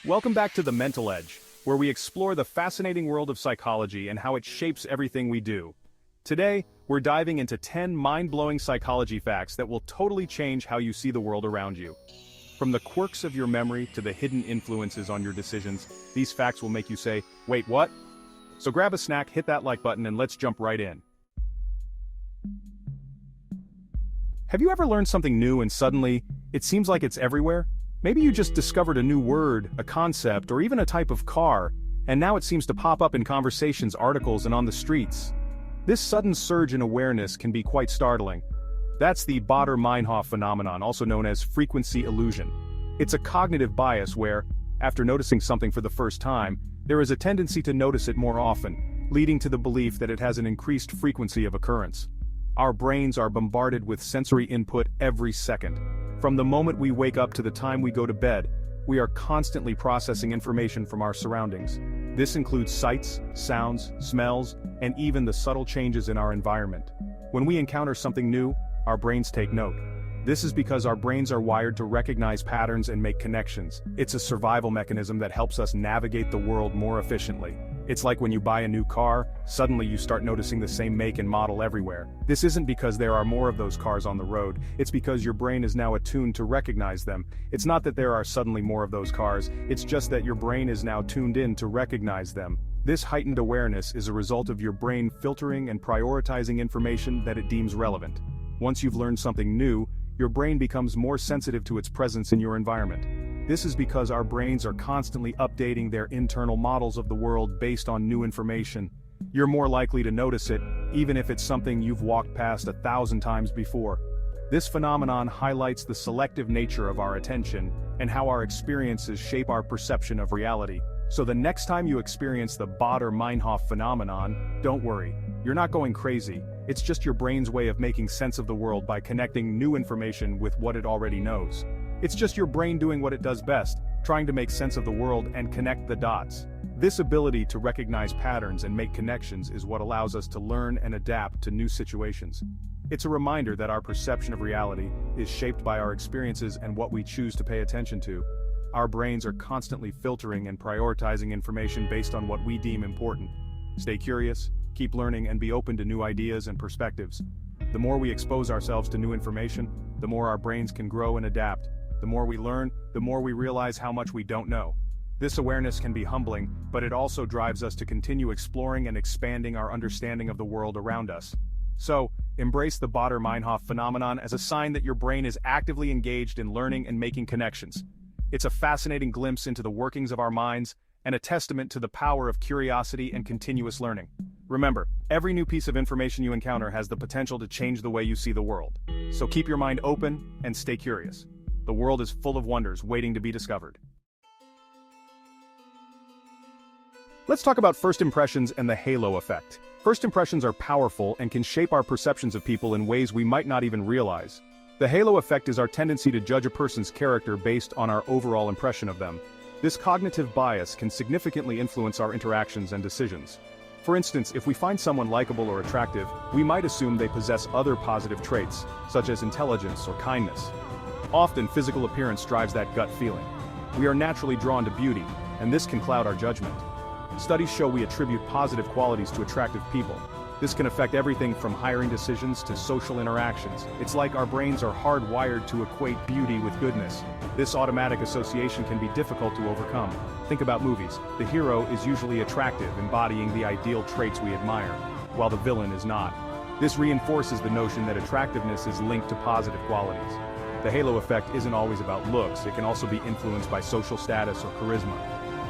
Welcome back to The Mental Edge, where we explore the fascinating world of psychology and how it shapes everything we do. Today, we're diving into 10 mind-blowing psychology facts that will totally change how you see the world around you. From the quirks of your memory to the hidden influences on your decisions, these facts will make you say, "Wait, what?" So grab a snack, hit that like button, and let's jump right in. Have you ever learned something new and suddenly, it seems like it's everywhere? Maybe you just discovered a new word, a concept, or even a type of car, and now it seems to pop up in conversations, articles, and on the streets. This sudden surge in awareness can be quite startling. That's the Baader-Meinhof phenomenon, also known as frequency illusion. It's a cognitive bias where, after noticing something for the first time, there is a tendency to notice it more often, leading to the belief that it has an increased frequency of occurrence. Our brains are bombarded with sensory input every second. From the moment we wake up to the time we go to bed, we are constantly processing information from our surroundings. This includes sights, sounds, smells, and even the subtle changes in our environment. When we encounter something new, our brains take note. This is because our brains are wired to recognize patterns and make connections. It's a survival mechanism that helps us navigate the world more efficiently. It's like when you buy a new car, suddenly you start noticing the same make and model everywhere. This isn't because there are more of those cars on the road, it's because your brain is now attuned to recognize them. It's not that there are suddenly more of those cars, it's just that your brain is now tuned in to recognize them. This heightened awareness is a result of your brain filtering and prioritizing information that it deems relevant. Once you've learned something new, your brain becomes more sensitive to its presence in your environment. This is because our brains are constantly updating their internal models of the world based on new information. You're more likely to notice it, even if it's something you've walked past 1,000 times before. This phenomenon highlights the selective nature of our attention and how our experiences shape our perception of reality. So the next time you experience the Baader-Meinhof phenomenon, don't worry. You're not going crazy. It's just your brain's way of making sense of the world by connecting new information with what it already knows. It's just your brain doing what it does best, trying to make sense of the world and connect the dots. This ability to recognize patterns and make connections is what allows us to learn and adapt to new situations. It's a reminder that our perception of reality is shaped by our experiences and what we choose to pay attention to. Our brains are constantly filtering and prioritizing information based on what we deem important. Stay curious, keep learning, and be open to new ideas and perspectives. The more we expose ourselves to new information, the more our brains can grow and adapt. The more we learn, the more we realize how much we don't know. This awareness can be humbling, but it also drives us to continue exploring and expanding our understanding of the world around us. So, embrace the Baader-Meinhof phenomenon as a sign that your brain is actively engaged in learning and making connections. It's a fascinating glimpse into the workings of our minds, and a testament to the power of curiosity and continuous learning. Remember, every new piece of information you encounter has the potential to change the way you see the world. So keep your mind open and stay curious. The world is full of wonders waiting to be discovered. Let's talk about first impressions and the halo effect. First impressions are powerful and can shape our perceptions of people in ways we might not even realize. The halo effect is our tendency to judge a person's character based on our overall impression of them. This cognitive bias can significantly influence our interactions and decisions. For instance, if we find someone likable or attractive, we might assume they possess other positive traits, such as intelligence or kindness. Often, physical appearance drives that gut feeling. We are naturally drawn to beauty, and this can cloud our judgment. Studies show we attribute positive qualities to attractive people. This can affect everything from hiring decisions to social interactions. It's like our brains are hardwired to equate beauty with goodness. This automatic association can be difficult to overcome. Think about movies. The hero is usually attractive, embodying the ideal traits we admire, while the villain is not. This reinforces the notion that attractiveness is linked to positive qualities. The halo effect isn't always about looks, it can also be influenced by social status or charisma.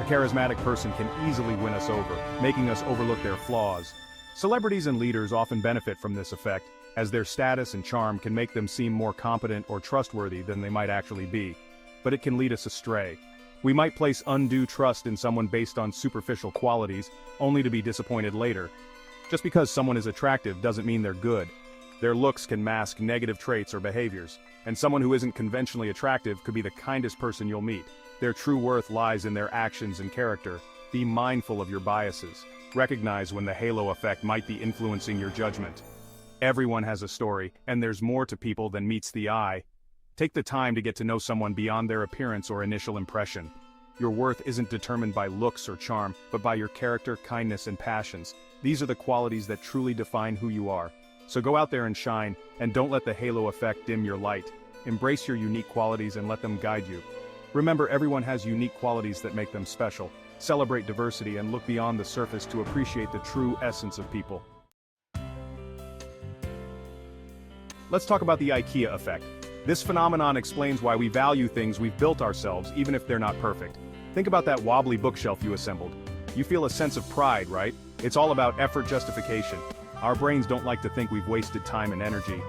A charismatic person can easily win us over, making us overlook their flaws. Celebrities and leaders often benefit from this effect, as their status and charm can make them seem more competent or trustworthy than they might actually be. But it can lead us astray. We might place undue trust in someone based on superficial qualities, only to be disappointed later. Just because someone is attractive doesn't mean they're good. Their looks can mask negative traits or behaviors, and someone who isn't conventionally attractive could be the kindest person you'll meet. Their true worth lies in their actions and character. Be mindful of your biases. Recognize when the halo effect might be influencing your judgment. Everyone has a story, and there's more to people than meets the eye. Take the time to get to know someone beyond their appearance or initial impression. Your worth isn't determined by looks or charm, but by your character, kindness, and passions. These are the qualities that truly define who you are. So go out there and shine, and don't let the halo effect dim your light. Embrace your unique qualities and let them guide you. Remember, everyone has unique qualities that make them special. Celebrate diversity and look beyond the surface to appreciate the true essence of people. Let's talk about the IKEA effect. This phenomenon explains why we value things we've built ourselves even if they're not perfect. Think about that wobbly bookshelf you assembled. You feel a sense of pride, right? It's all about effort justification. Our brains don't like to think we've wasted time and energy.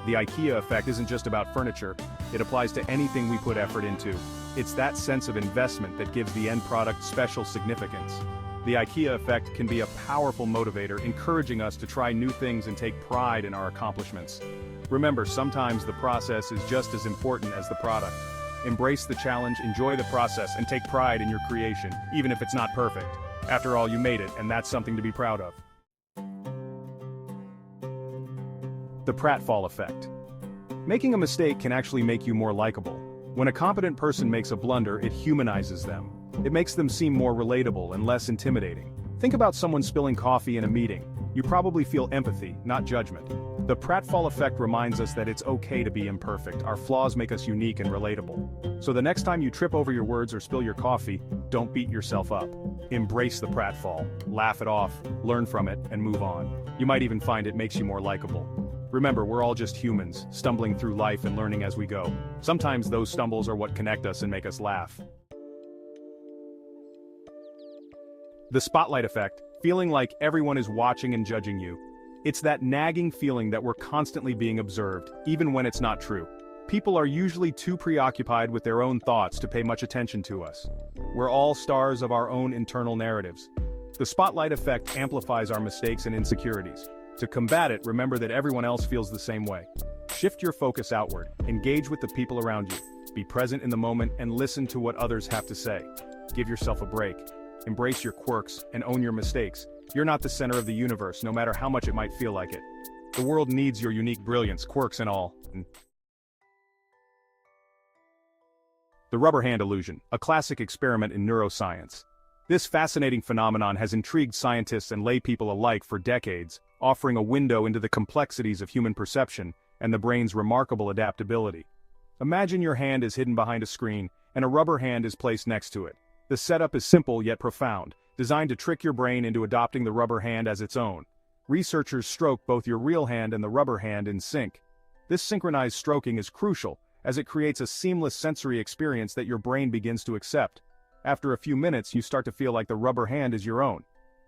The IKEA effect isn't just about furniture, it applies to anything we put effort into. It's that sense of investment that gives the end product special significance. The IKEA effect can be a powerful motivator, encouraging us to try new things and take pride in our accomplishments. Remember, sometimes the process is just as important as the product. Embrace the challenge, enjoy the process, and take pride in your creation, even if it's not perfect. After all, you made it, and that's something to be proud of. The pratfall effect. Making a mistake can actually make you more likable. When a competent person makes a blunder, it humanizes them. It makes them seem more relatable and less intimidating. Think about someone spilling coffee in a meeting. You probably feel empathy, not judgment. The pratfall effect reminds us that it's okay to be imperfect. Our flaws make us unique and relatable. So the next time you trip over your words or spill your coffee, don't beat yourself up. Embrace the pratfall, laugh it off, learn from it, and move on. You might even find it makes you more likable. Remember, we're all just humans, stumbling through life and learning as we go. Sometimes those stumbles are what connect us and make us laugh. The spotlight effect, feeling like everyone is watching and judging you. It's that nagging feeling that we're constantly being observed, even when it's not true. People are usually too preoccupied with their own thoughts to pay much attention to us. We're all stars of our own internal narratives. The spotlight effect amplifies our mistakes and insecurities. To combat it, remember that everyone else feels the same way. Shift your focus outward, engage with the people around you, be present in the moment, and listen to what others have to say. Give yourself a break. Embrace your quirks and own your mistakes. You're not the center of the universe, no matter how much it might feel like it. The world needs your unique brilliance, quirks and all. The rubber hand illusion, a classic experiment in neuroscience. This fascinating phenomenon has intrigued scientists and laypeople alike for decades, offering a window into the complexities of human perception and the brain's remarkable adaptability. Imagine your hand is hidden behind a screen, and a rubber hand is placed next to it. The setup is simple yet profound, designed to trick your brain into adopting the rubber hand as its own. Researchers stroke both your real hand and the rubber hand in sync. This synchronized stroking is crucial, as it creates a seamless sensory experience that your brain begins to accept. After a few minutes, you start to feel like the rubber hand is your own.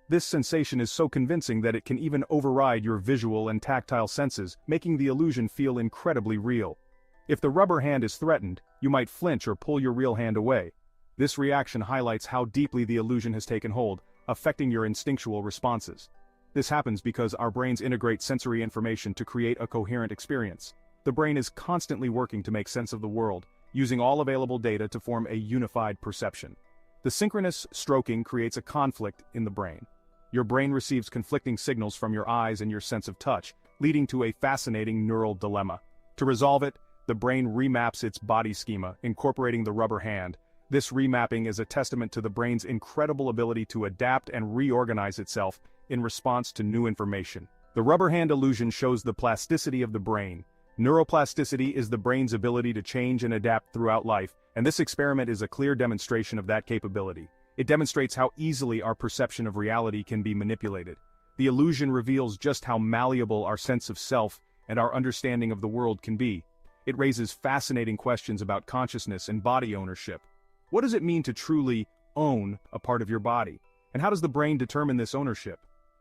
This sensation is so convincing that it can even override your visual and tactile senses, making the illusion feel incredibly real. If the rubber hand is threatened, you might flinch or pull your real hand away. This reaction highlights how deeply the illusion has taken hold, affecting your instinctual responses. This happens because our brains integrate sensory information to create a coherent experience. The brain is constantly working to make sense of the world, using all available data to form a unified perception. The synchronous stroking creates a conflict in the brain. Your brain receives conflicting signals from your eyes and your sense of touch, leading to a fascinating neural dilemma. To resolve it, the brain remaps its body schema, incorporating the rubber hand. This remapping is a testament to the brain's incredible ability to adapt and reorganize itself in response to new information. The rubber hand illusion shows the plasticity of the brain. Neuroplasticity is the brain's ability to change and adapt throughout life, and this experiment is a clear demonstration of that capability. It demonstrates how easily our perception of reality can be manipulated. The illusion reveals just how malleable our sense of self and our understanding of the world can be. It raises fascinating questions about consciousness and body ownership. What does it mean to truly own a part of your body? And how does the brain determine this ownership?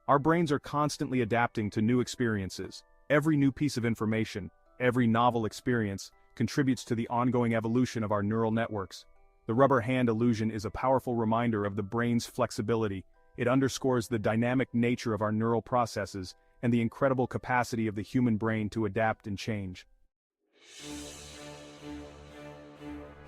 Our brains are constantly adapting to new experiences. Every new piece of information, every novel experience, contributes to the ongoing evolution of our neural networks. The rubber hand illusion is a powerful reminder of the brain's flexibility. It underscores the dynamic nature of our neural processes and the incredible capacity of the human brain to adapt and change.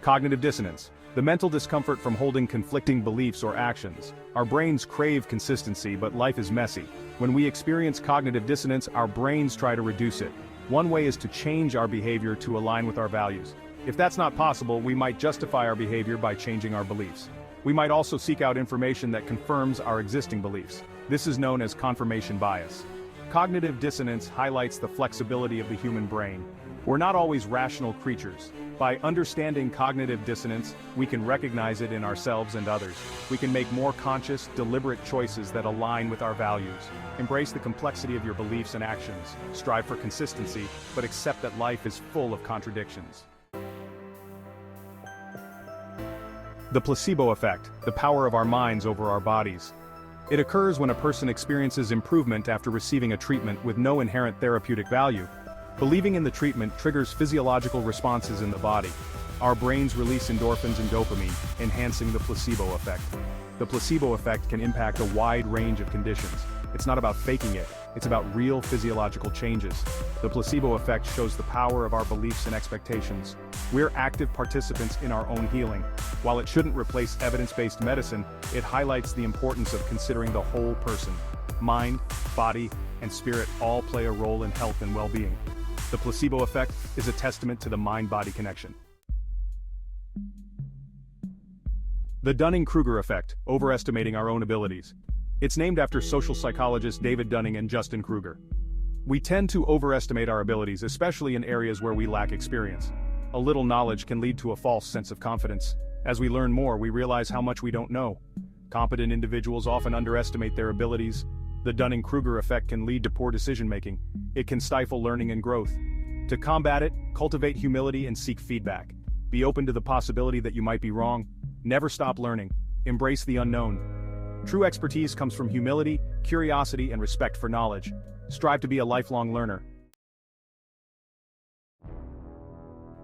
Cognitive dissonance. The mental discomfort from holding conflicting beliefs or actions. Our brains crave consistency, but life is messy. When we experience cognitive dissonance, our brains try to reduce it. One way is to change our behavior to align with our values. If that's not possible, we might justify our behavior by changing our beliefs. We might also seek out information that confirms our existing beliefs. This is known as confirmation bias. Cognitive dissonance highlights the flexibility of the human brain. We're not always rational creatures. By understanding cognitive dissonance, we can recognize it in ourselves and others. We can make more conscious, deliberate choices that align with our values. Embrace the complexity of your beliefs and actions. Strive for consistency, but accept that life is full of contradictions. The placebo effect, the power of our minds over our bodies. It occurs when a person experiences improvement after receiving a treatment with no inherent therapeutic value. Believing in the treatment triggers physiological responses in the body. Our brains release endorphins and dopamine, enhancing the placebo effect. The placebo effect can impact a wide range of conditions. It's not about faking it, it's about real physiological changes. The placebo effect shows the power of our beliefs and expectations. We're active participants in our own healing. While it shouldn't replace evidence-based medicine, it highlights the importance of considering the whole person. Mind, body, and spirit all play a role in health and well-being. The placebo effect is a testament to the mind-body connection. The Dunning-Kruger effect, overestimating our own abilities. It's named after social psychologists David Dunning and Justin Kruger. We tend to overestimate our abilities, especially in areas where we lack experience. A little knowledge can lead to a false sense of confidence. As we learn more, we realize how much we don't know. Competent individuals often underestimate their abilities. The Dunning-Kruger effect can lead to poor decision-making. It can stifle learning and growth. To combat it, cultivate humility and seek feedback. Be open to the possibility that you might be wrong. Never stop learning. Embrace the unknown. True expertise comes from humility, curiosity, and respect for knowledge. Strive to be a lifelong learner.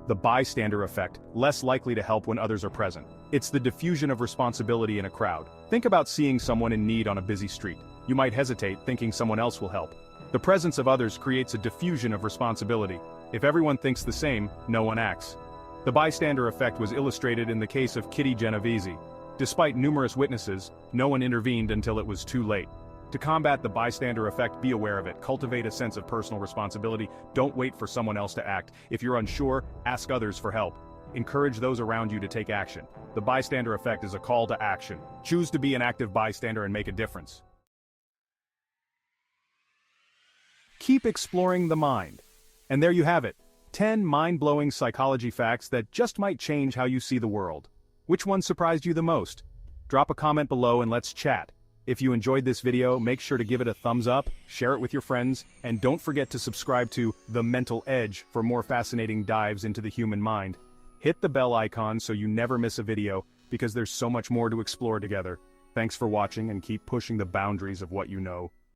The bystander effect, less likely to help when others are present. It's the diffusion of responsibility in a crowd. Think about seeing someone in need on a busy street. You might hesitate, thinking someone else will help. The presence of others creates a diffusion of responsibility. If everyone thinks the same, no one acts. The bystander effect was illustrated in the case of Kitty Genovese. Despite numerous witnesses, no one intervened until it was too late. To combat the bystander effect, be aware of it. Cultivate a sense of personal responsibility. Don't wait for someone else to act. If you're unsure, ask others for help. Encourage those around you to take action. The bystander effect is a call to action. Choose to be an active bystander and make a difference. Keep exploring the mind. And there you have it. 10 mind-blowing psychology facts that just might change how you see the world. Which one surprised you the most? Drop a comment below and let's chat. If you enjoyed this video, make sure to give it a thumbs up, share it with your friends, and don't forget to subscribe to The Mental Edge for more fascinating dives into the human mind. Hit the bell icon so you never miss a video, because there's so much more to explore together. Thanks for watching and keep pushing the boundaries of what you know.